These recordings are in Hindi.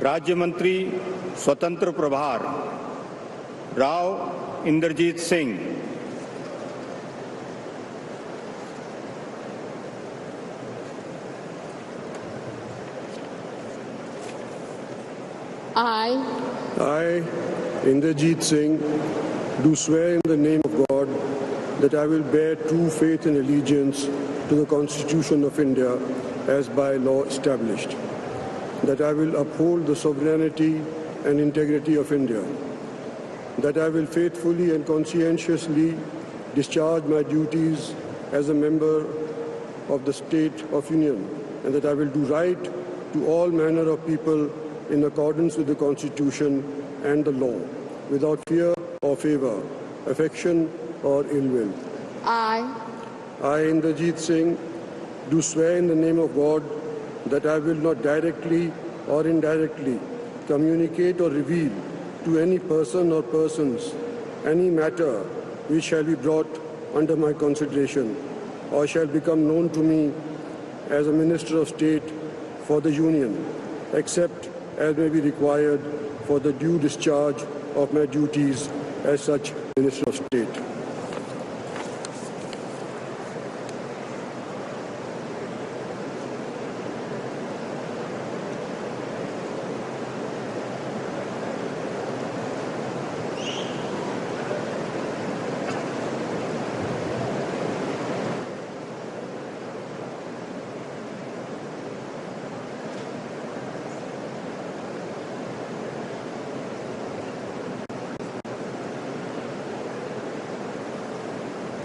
राज्य मंत्री स्वतंत्र प्रभार Rao Inderjeet Singh, I, Inderjeet Singh, do swear in the name of God that I will bear true faith and allegiance to the Constitution of India as by law established, that I will uphold the sovereignty and integrity of India, that I will faithfully and conscientiously discharge my duties as a member of the State of Union, and that I will do right to all manner of people in accordance with the Constitution and the law, without fear or favor, affection or ill will. I, Inderjeet Singh, do swear in the name of God that I will not directly or indirectly communicate or reveal to any person or persons any matter which shall be brought under my consideration or shall become known to me as a Minister of State for the Union, except as may be required for the due discharge of my duties as such Minister of State.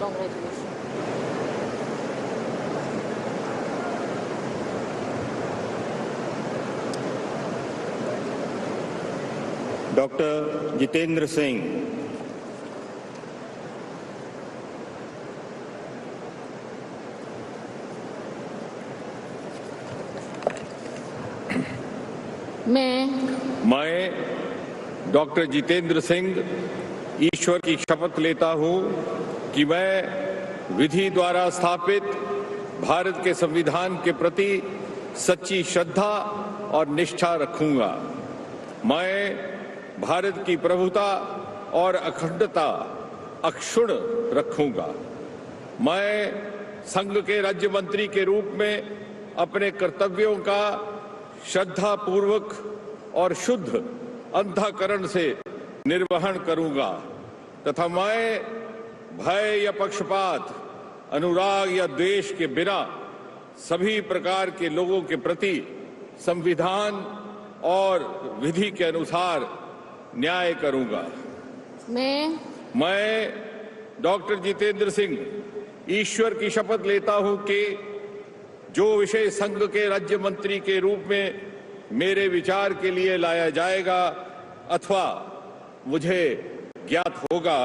Congratulations. Doctor Jitendra Singh, मैं डॉक्टर जितेंद्र सिंह ईश्वर की शपथ लेता हूं कि मैं विधि द्वारा स्थापित भारत के संविधान के प्रति सच्ची श्रद्धा और निष्ठा रखूंगा। मैं भारत की प्रभुता और अखंडता अक्षुण्ण रखूंगा। मैं संघ के राज्य मंत्री के रूप में अपने कर्तव्यों का श्रद्धापूर्वक और शुद्ध अंतःकरण से निर्वहन करूंगा तथा मैं भय या पक्षपात, अनुराग या द्वेष के बिना सभी प्रकार के लोगों के प्रति संविधान और विधि के अनुसार न्याय करूंगा। मैं डॉक्टर जितेंद्र सिंह ईश्वर की शपथ लेता हूं कि जो विषय संघ के राज्य मंत्री के रूप में मेरे विचार के लिए लाया जाएगा अथवा मुझे ज्ञात होगा,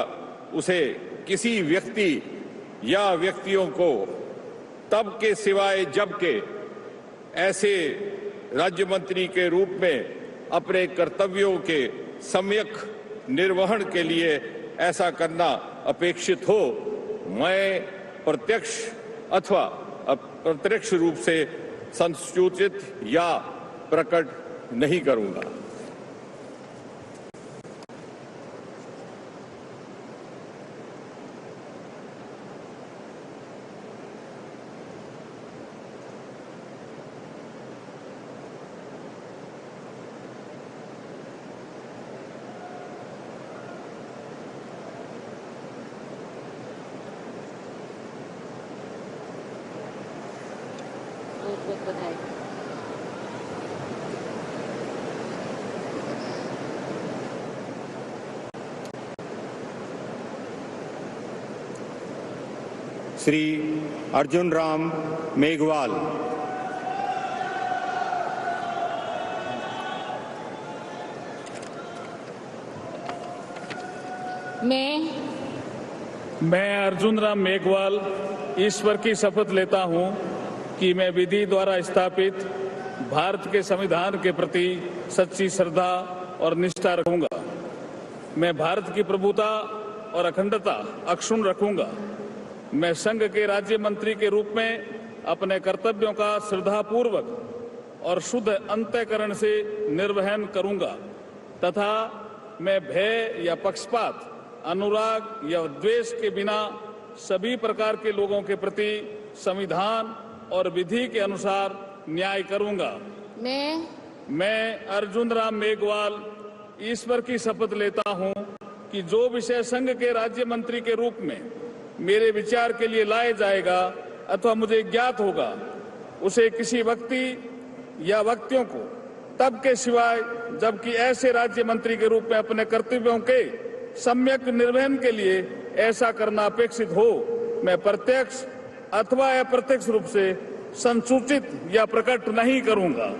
उसे किसी व्यक्ति या व्यक्तियों को तब के सिवाय जबकि ऐसे राज्य मंत्री के रूप में अपने कर्तव्यों के सम्यक निर्वहन के लिए ऐसा करना अपेक्षित हो, मैं प्रत्यक्ष अथवा अप्रत्यक्ष रूप से संसूचित या प्रकट नहीं करूंगा। बधाई। श्री अर्जुन राम मेघवाल, मैं अर्जुन राम मेघवाल ईश्वर की शपथ लेता हूं कि मैं विधि द्वारा स्थापित भारत के संविधान के प्रति सच्ची श्रद्धा और निष्ठा रखूंगा। मैं भारत की प्रभुता और अखंडता अक्षुण्ण रखूंगा। मैं संघ के राज्य मंत्री के रूप में अपने कर्तव्यों का श्रद्धापूर्वक और शुद्ध अंतःकरण से निर्वहन करूंगा तथा मैं भय या पक्षपात, अनुराग या द्वेष के बिना सभी प्रकार के लोगों के प्रति संविधान और विधि के अनुसार न्याय करूंगा। मैं अर्जुन राम मेघवाल ईश्वर की शपथ लेता हूं कि जो विषय संघ के राज्य मंत्री के रूप में मेरे विचार के लिए लाया जाएगा अथवा मुझे ज्ञात होगा, उसे किसी व्यक्ति या व्यक्तियों को तब के सिवाय जबकि ऐसे राज्य मंत्री के रूप में अपने कर्तव्यों के सम्यक निर्वहन के लिए ऐसा करना अपेक्षित हो, मैं प्रत्यक्ष अथवा अप्रत्यक्ष रूप से संसूचित या प्रकट नहीं करूंगा।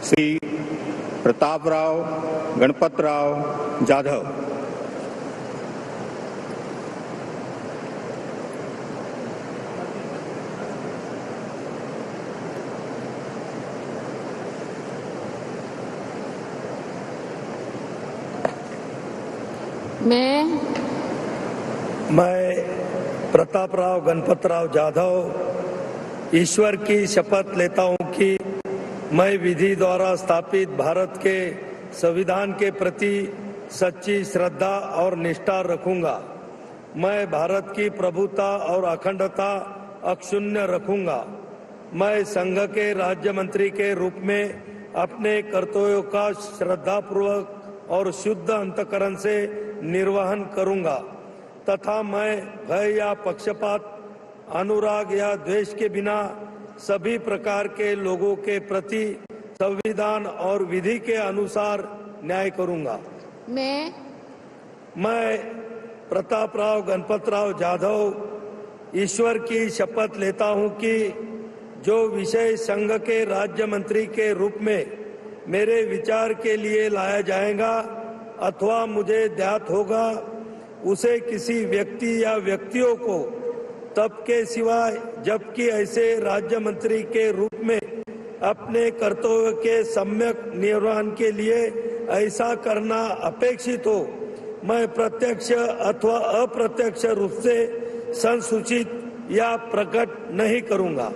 श्री प्रतापराव गणपतराव जाधव। मैं प्रतापराव गणपतराव जाधव ईश्वर की शपथ लेता हूं कि मैं विधि द्वारा स्थापित भारत के संविधान के प्रति सच्ची श्रद्धा और निष्ठा रखूंगा। मैं भारत की प्रभुता और अखंडता अक्षुण्ण रखूंगा। मैं संघ के राज्य मंत्री के रूप में अपने कर्तव्यों का श्रद्धापूर्वक और शुद्ध अंतःकरण से निर्वहन करूंगा तथा मैं भय या पक्षपात, अनुराग या द्वेष के बिना सभी प्रकार के लोगों के प्रति संविधान और विधि के अनुसार न्याय करूंगा। मैं प्रतापराव गणपतराव जाधव ईश्वर की शपथ लेता हूं कि जो विषय संघ के राज्य मंत्री के रूप में मेरे विचार के लिए लाया जाएगा अथवा मुझे ज्ञात होगा, उसे किसी व्यक्ति या व्यक्तियों को तब के सिवाय जबकि ऐसे राज्य मंत्री के रूप में अपने कर्तव्य के सम्यक निर्वहन के लिए ऐसा करना अपेक्षित हो, मैं प्रत्यक्ष अथवा अप्रत्यक्ष रूप से संसूचित या प्रकट नहीं करूंगा।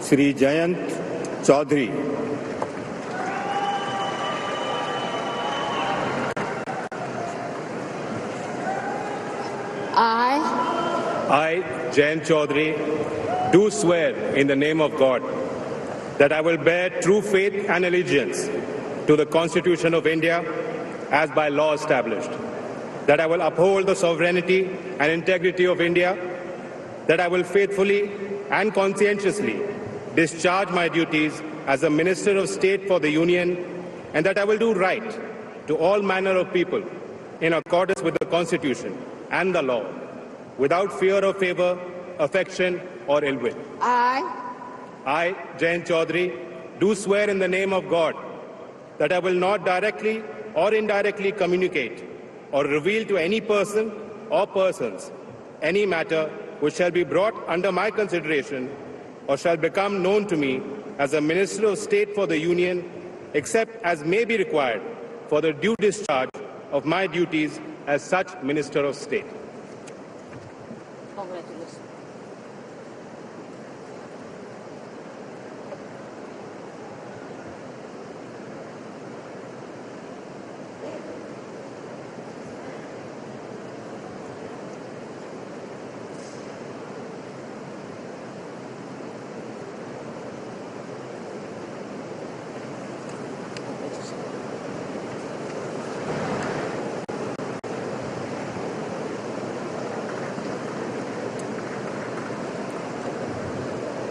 Shri Jayant Chaudhary. I, Jayant Chaudhary, do swear in the name of God that I will bear true faith and allegiance to the Constitution of India as by law established, that I will uphold the sovereignty and integrity of India, that I will faithfully and conscientiously discharge my duties as a Minister of State for the Union, and that I will do right to all manner of people in accordance with the Constitution and the law, without fear or favor, affection or ill will. I, Jayant Chaudhary, do swear in the name of God that I will not directly or indirectly communicate or reveal to any person or persons any matter which shall be brought under my consideration or shall become known to me as a Minister of State for the Union, except as may be required for the due discharge of my duties as such Minister of State. Congratulations.